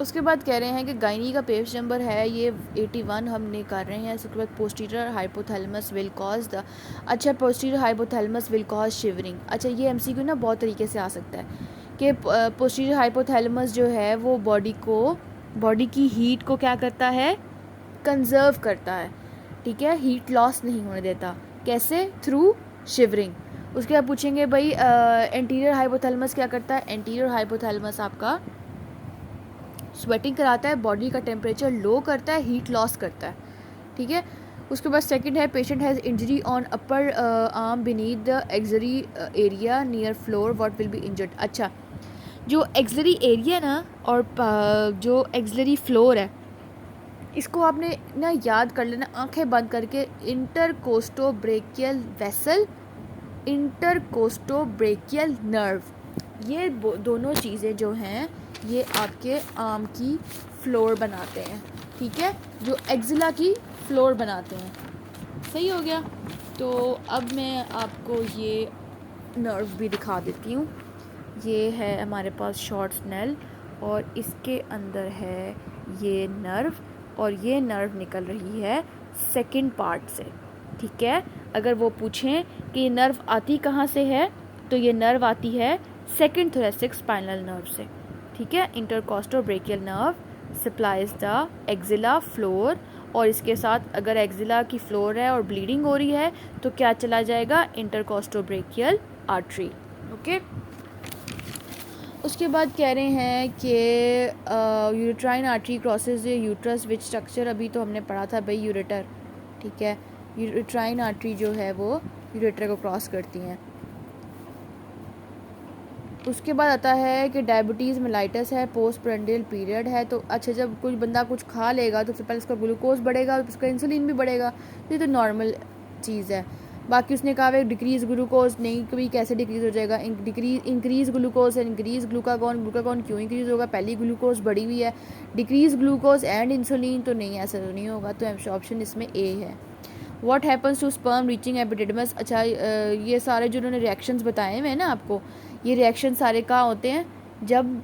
उसके बाद कह रहे हैं कि गायनी का पेज नंबर है ये 81 हमने कर रहे हैं। उसके बाद posterior hypothalamus will cause the, अच्छा posterior hypothalamus will cause shivering. अच्छा ये एमसीक्यू ना बहुत तरीके से आ सकता है कि पोस्टीरियर हाइपोथैलेमस जो है वो बॉडी की हीट को क्या करता है, कंजर्व करता है, ठीक है, हीट लॉस नहीं होने देता। कैसे? Through shivering. उसके बाद पूछेंगे भाई एंटीरियर हाइपोथैलेमस क्या करता है। एंटीरियर हाइपोथैलेमस आपका स्वेटिंग कराता है, बॉडी का टेम्परेचर लो करता है, हीट लॉस करता है, ठीक है। उसके बाद सेकंड है patient has injury on upper arm beneath the axillary area near floor what will be injured. अच्छा जो एक्सरी एरिया ना और जो एक्सलरी फ्लोर है इसको आपने ना याद कर लेना आंखें बंद करके, इंटरकोस्टोब्रेकियल वेसल, इंटरकोस्टोब्रेकियल नर्व, ये दोनों चीज़ें जो हैं ये आपके आर्म की फ्लोर बनाते हैं, ठीक है, जो एक्जिला की फ्लोर बनाते हैं। सही हो गया। तो अब मैं आपको ये नर्व भी दिखा देती हूँ। ये है हमारे पास शॉर्ट स्नेल और इसके अंदर है ये नर्व, और ये नर्व निकल रही है सेकंड पार्ट से, ठीक है। अगर वो पूछें कि ये नर्व आती कहाँ से है तो ये नर्व आती है सेकंड थोरेसिक स्पाइनल नर्व से, ठीक है। Intercostobrachial nerve supplies the axilla floor, और इसके साथ अगर एक्जिला की फ्लोर है और ब्लीडिंग हो रही है तो क्या चला जाएगा, इंटरकोस्टोब्रेकियल आर्टरी, ओके। उसके बाद कह रहे हैं कि uterine artery crosses uterus which structure, अभी तो हमने पढ़ा था भाई यूरेटर, ठीक है। यूरेट्राइन आर्टरी जो है वो यूरेटर को क्रॉस करती हैं। उसके बाद आता है कि डायबिटीज़ मेलाइटस है, पोस्ट प्रेंडियल पीरियड है। तो अच्छा जब कोई बंदा कुछ खा लेगा तो सबसे पहले उसका ग्लूकोज बढ़ेगा, उसका इंसुलिन भी बढ़ेगा, ये तो नॉर्मल चीज़ है। बाकी उसने कहा है डिक्रीज़ ग्लूकोज नहीं, कभी कैसे डिक्रीज़ हो जाएगा, increase glucose and increase glucagon, glucagon क्यों इंक्रीज़ होगा, पहली ग्लूकोज बढ़ी हुई है। डिक्रीज़ ग्लूकोज एंड इंसुलिन तो नहीं, ऐसा तो नहीं होगा, तो ऑप्शन इसमें ए है। What happens to sperm reaching epididymis, अच्छा ये सारे जो उन्होंने रिएक्शंस बताए हुए हैं ना आपको, ये रिएक्शन सारे कहाँ होते हैं, जब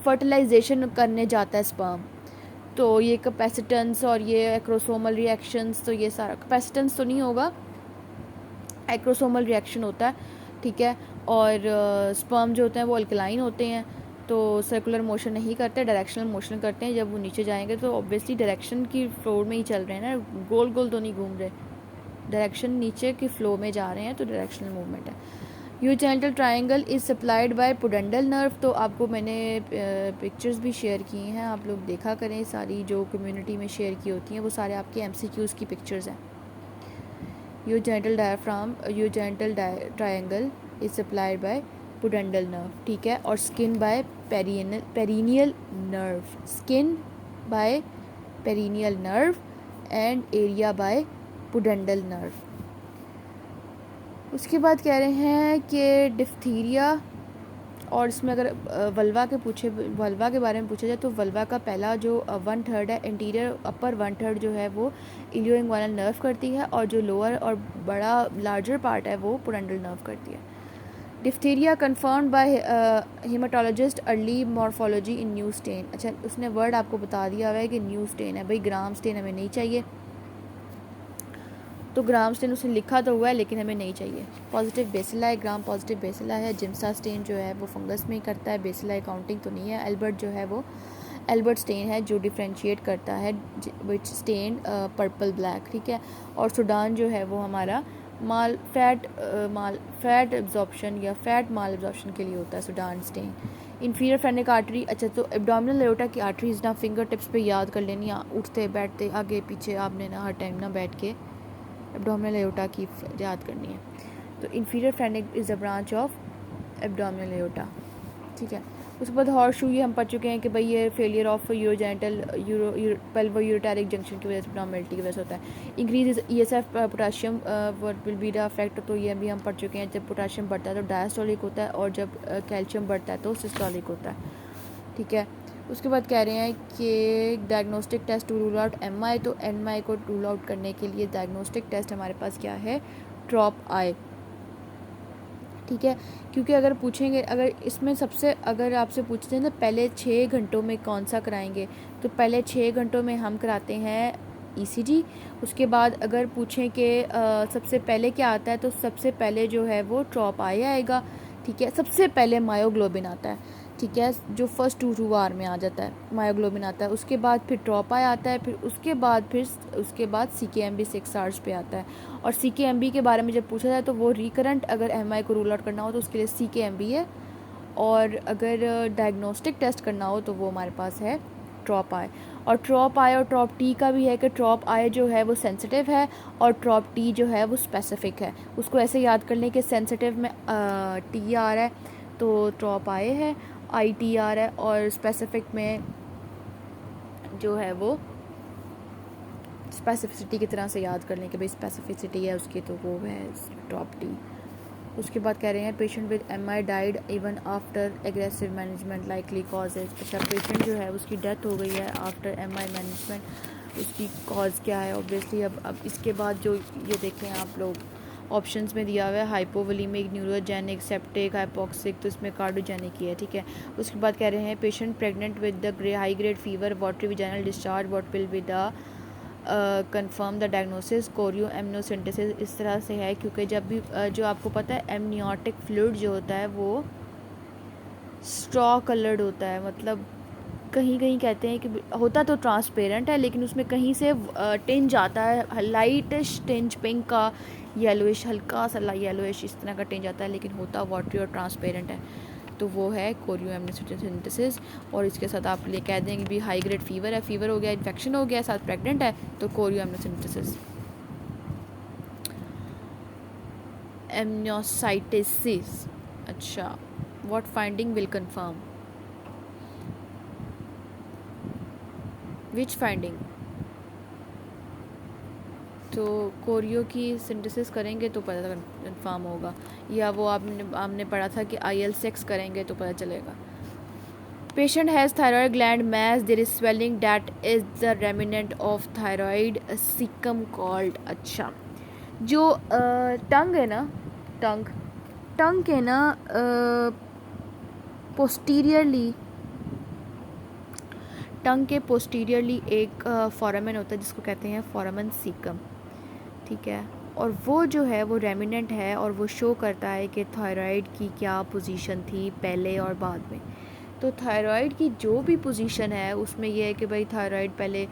फर्टिलाइजेशन करने जाता है स्पर्म। तो ये कैपेसिटेंस और ये एक्रोसोमल रिएक्शंस, तो ये सारा कैपेसिटेंस तो नहीं होगा, एक्रोसोमल रिएक्शन होता है, ठीक है। और स्पर्म जो होते हैं वो अल्कलाइन होते हैं, तो सर्कुलर मोशन नहीं करते, डायरेक्शनल मोशन करते हैं। जब वो नीचे जाएंगे तो ऑब्वियसली डायरेक्शन की फ्लोर में ही चल रहे हैं ना, गोल गोल तो नहीं घूम रहे, डायरेक्शन नीचे के फ्लो में जा रहे हैं, तो डायरेक्शनल मूवमेंट है। Urogenital triangle is supplied by pudendal nerve, तो आपको मैंने पिक्चर्स भी शेयर की हैं, आप लोग देखा करें, सारी जो कम्युनिटी में शेयर की होती हैं वो सारे आपके एमसीक्यूज़ की पिक्चर्स हैं। Urogenital diaphragm, urogenital triangle is supplied by pudendal nerve, ठीक है। और skin by perineal nerve, skin by perineal nerve and area by pudendal nerve. उसके बाद कह रहे हैं कि डिफ्थीरिया, और इसमें अगर वल्वा के बारे में पूछा जाए तो वल्वा का पहला जो 1/3 है इंटीरियर, अपर 1/3 जो है वो इलियोइंगुइनल नर्व करती है, और जो लोअर और बड़ा लार्जर पार्ट है वो पुडेंडल नर्व करती है। Diphtheria confirmed by haematologist early morphology in new stain, अच्छा उसने वर्ड आपको बता दिया हुआ है कि न्यू स्टेन है, भाई ग्राम स्टेन हमें नहीं चाहिए, तो ग्राम स्टेन उसने लिखा तो हुआ है लेकिन हमें नहीं चाहिए। पॉजिटिव बेसिला है, ग्राम पॉजिटिव बेसिला है। जिम्सा स्टेन जो है वो फंगस में ही करता है, बेसिला काउंटिंग तो नहीं है। एल्बर्ट जो है वो एल्बर्ट स्टेन है जो डिफ्रेंशिएट करता है विच स्टेन पर्पल ब्लैक, ठीक है। और सूडान जो है वो हमारा फैट एब्जॉर्प्शन या फैट माल एब्जॉर्प्शन के लिए होता है Sudan stain. Inferior phrenic artery, अच्छा तो एब्डोमिनल एओर्टा की आर्टरीज ना फिंगर टिप्स पे याद कर लेनी, उठते बैठते आगे पीछे आपने ना हर टाइम ना बैठ के एब्डोमिनल एओर्टा की याद करनी है। तो inferior phrenic is the branch of abdominal aorta, ठीक है। उसके बाद हॉर्स शू ये हम पढ़ चुके हैं कि भाई ये फेलियर ऑफ यूरोजेनिटल पेल्वो यूरोटैरिक जंक्शन की वजह से, एब्डोमिनलिटी की वजह से होता है। Increase ESF potassium what will be the effect, तो ये भी हम पढ़ चुके हैं, जब पोटाशियम बढ़ता है तो डायस्टोलिक होता है, और जब कैल्शियम बढ़ता है तो सिस्टोलिक होता है, ठीक है। उसके बाद कह रहे हैं कि diagnostic test to rule out MI, तो MI को रूल आउट करने के लिए डायग्नोस्टिक टेस्ट हमारे पास क्या है, ट्रॉप आई, ठीक है, क्योंकि अगर पूछेंगे, अगर इसमें सबसे अगर आपसे पूछते हैं ना पहले 6 घंटों में कौन सा कराएंगे, तो पहले 6 घंटों में हम कराते हैं ईसीजी। उसके बाद अगर पूछें कि सबसे पहले क्या आता है, तो सबसे पहले जो है वो ट्रॉप आई आएगा। ठीक है, सबसे पहले मायोग्लोबिन आता है। ठीक है, जो फर्स्ट 2 आवर में आ जाता है मायोग्लोबिन आता है, उसके बाद फिर ट्रॉप आई आता है, फिर उसके बाद CKMB 6 आवर्स पे आता है। और CKMB के बारे में जब पूछा जाए तो वो रिकरेंट अगर MI को रूल आउट करना हो तो उसके लिए CKMB है, और अगर डायग्नोस्टिक टेस्ट करना हो तो वो हमारे पास है ट्रॉप आई। और ट्रॉप आई और ट्रॉप टी का भी है कि ट्रॉप आई जो है वो सेंसिटिव है और ट्रॉप टी जो है वो स्पेसिफिक है। उसको ऐसे याद कर लें कि सेंसिटिव में टी आ रहा है तो ट्रॉप आई है, ITR है, और स्पेसिफिक में जो है वो स्पेसिफिसिटी की तरह से याद कर लें कि भाई स्पेसिफिसिटी है उसकी, तो वो है टॉप टी। उसके बाद कह रहे हैं patient with MI died even after aggressive management likely causes. अच्छा, पेशेंट जो है उसकी डेथ हो गई है आफ्टर MI मैनेजमेंट, उसकी कॉज क्या है? ऑब्वियसली अब इसके बाद जो ये देखें आप लोग ऑप्शंस में दिया हुआ है हाइपोवोलेमिक, न्यूरोजेनिक, सेप्टिक, हाइपोक्सिक, तो इसमें कार्डियोजेनिक ही है। ठीक है, उसके बाद कह रहे हैं patient pregnant with the high grade fever, watery vaginal discharge, what will be the confirm the diagnosis, chorio amniocentesis. इस तरह से है क्योंकि जब भी जो आपको पता है एमनियोटिक फ्लूइड जो होता है वो स्ट्रॉ कलर्ड होता है, मतलब कहीं कहीं कहते हैं कि होता तो ट्रांसपेरेंट है लेकिन उसमें कहीं से टिंज आता है, लाइटिश टिंज पिंक का, येलोइश, हल्का सा येलोइश इस तरह का टिंज आता है, लेकिन होता वाटरी और ट्रांसपेरेंट है। तो वो है कोरियो एमनियोसिंथेसिस। और इसके साथ आप ले कह देंगे भी हाई ग्रेड फीवर है, फीवर हो गया, इन्फेक्शन हो गया, साथ प्रेग्नेंट है, तो कोरियो एमनियोसिंथेसिस। एमनियोसाइटिस, अच्छा, what finding will confirm, which finding? तो कोरियो की सिंथेसिस करेंगे तो पता कंफर्म होगा, या वो आपने पढ़ा था कि IL-6 करेंगे तो पता चलेगा। Patient has thyroid gland mass, there is swelling that is the remnant of thyroid caecum called. अच्छा, जो टंग है ना, टंग के ना पोस्टीरियरली, टंग के पोस्टीरियरली एक फोरामेन होता है जिसको कहते हैं फोरामेन सीकम। ठीक है, और वो जो है वो रेमिनेंट है और वो शो करता है कि थायराइड की क्या पोजीशन थी पहले और बाद में। तो थायराइड की जो भी पोजीशन है उसमें ये है कि भाई थायराइड पहले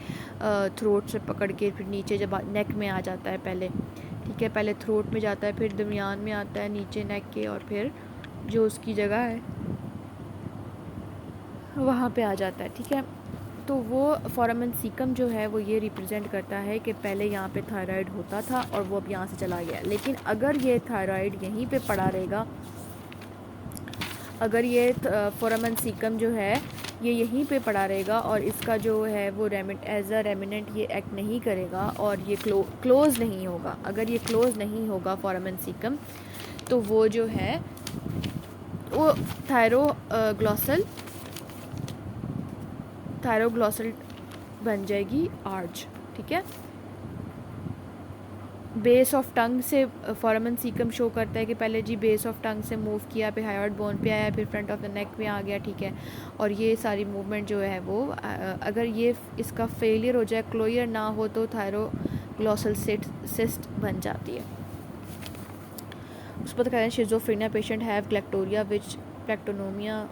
थ्रोट से पकड़ के फिर नीचे जब नेक में आ जाता है पहले। ठीक है, पहले थ्रोट में जाता है, फिर दरमियान में आता है, नीचे नेक के, और फिर जो उसकी जगह है वहाँ पे आ जाता है। ठीक है, तो वो फोरामेन सीकम जो है वो ये रिप्रेजेंट करता है कि पहले यहाँ पे थायराइड होता था और वो अब यहाँ से चला गया। लेकिन अगर ये थायराइड यहीं पे पड़ा रहेगा, अगर ये फोरामेन सीकम जो है ये यहीं पे पड़ा रहेगा और इसका जो है वो एज अ रेमिनेंट ये एक्ट नहीं करेगा और ये क्लोज नहीं होगा, अगर ये क्लोज नहीं होगा फोरामेन सीकम, तो वो जो है वो थायरोग्लॉसल बन जाएगी आर्च। ठीक है, बेस ऑफ टंग से फोरामेन सीकम शो करता है कि पहले जी बेस ऑफ टंग से मूव किया, फिर हाइड बोन पे आया, फिर फ्रंट ऑफ द नेक में आ गया। ठीक है, और ये सारी मूवमेंट जो है वो अगर ये इसका फेलियर हो जाए, क्लोयर ना हो, तो थायरोग्लॉसल सिस्ट बन जाती है। उस पर कह रहे हैं schizophrenia patient have galactorrhoea which prolactinemia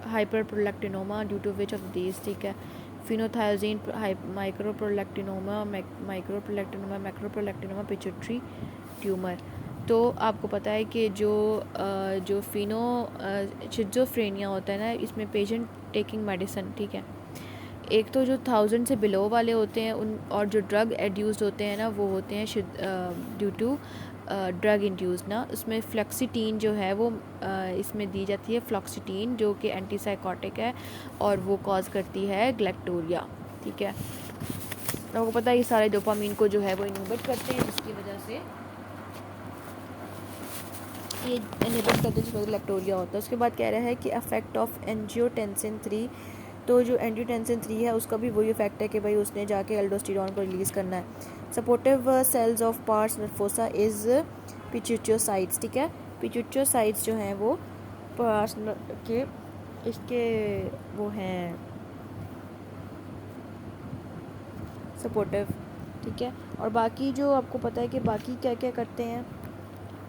hyperprolactinoma due to which of these. ठीक है, फिनोथायोजीन माइक्रोप्रोलैक्टिनोमा, मैक्रोप्रोलैक्टिनोमा, पिट्यूटरी ट्यूमर। तो आपको पता है कि जो शिज़ोफ्रेनिया होता है ना, इसमें पेशेंट टेकिंग मेडिसिन, ठीक है, एक तो जो 1000 से बिलो वाले होते हैं उन, और जो ड्रग एड्यूस्ड होते हैं ना वो होते हैं ड्यू टू ड्रग इंड्यूस ना। उसमें फ्लैक्सीटीन जो है वो इसमें दी जाती है, फ्लॉक्सीटीन, जो कि एंटीसाइकोटिक है और वो कॉज करती है ग्लैक्टोरिया। ठीक है, आपको पता है ये सारे डोपामीन को जो है वो इनहिबिट करते हैं, जिसकी वजह से ये इनहिबिट करते हैं, जिसकी वजह ग्लैक्टोरिया होता है। उसके बाद कह रहा है कि अफेक्ट ऑफ एंजियोटेंसिन 3, तो जो एंजियोटेंसिन 3 है उसका भी वही इफेक्ट है कि भाई उसने जाके एल्डोस्टेरॉन को रिलीज़ करना है। Supportive cells of pars nervosa is pituicytes. ठीक है, पिट्यूटोसाइट्स जो हैं वो पर्सनल के इसके वो हैं सपोर्टिव, ठीक है। और बाकी जो आपको पता है कि बाकी क्या क्या करते हैं,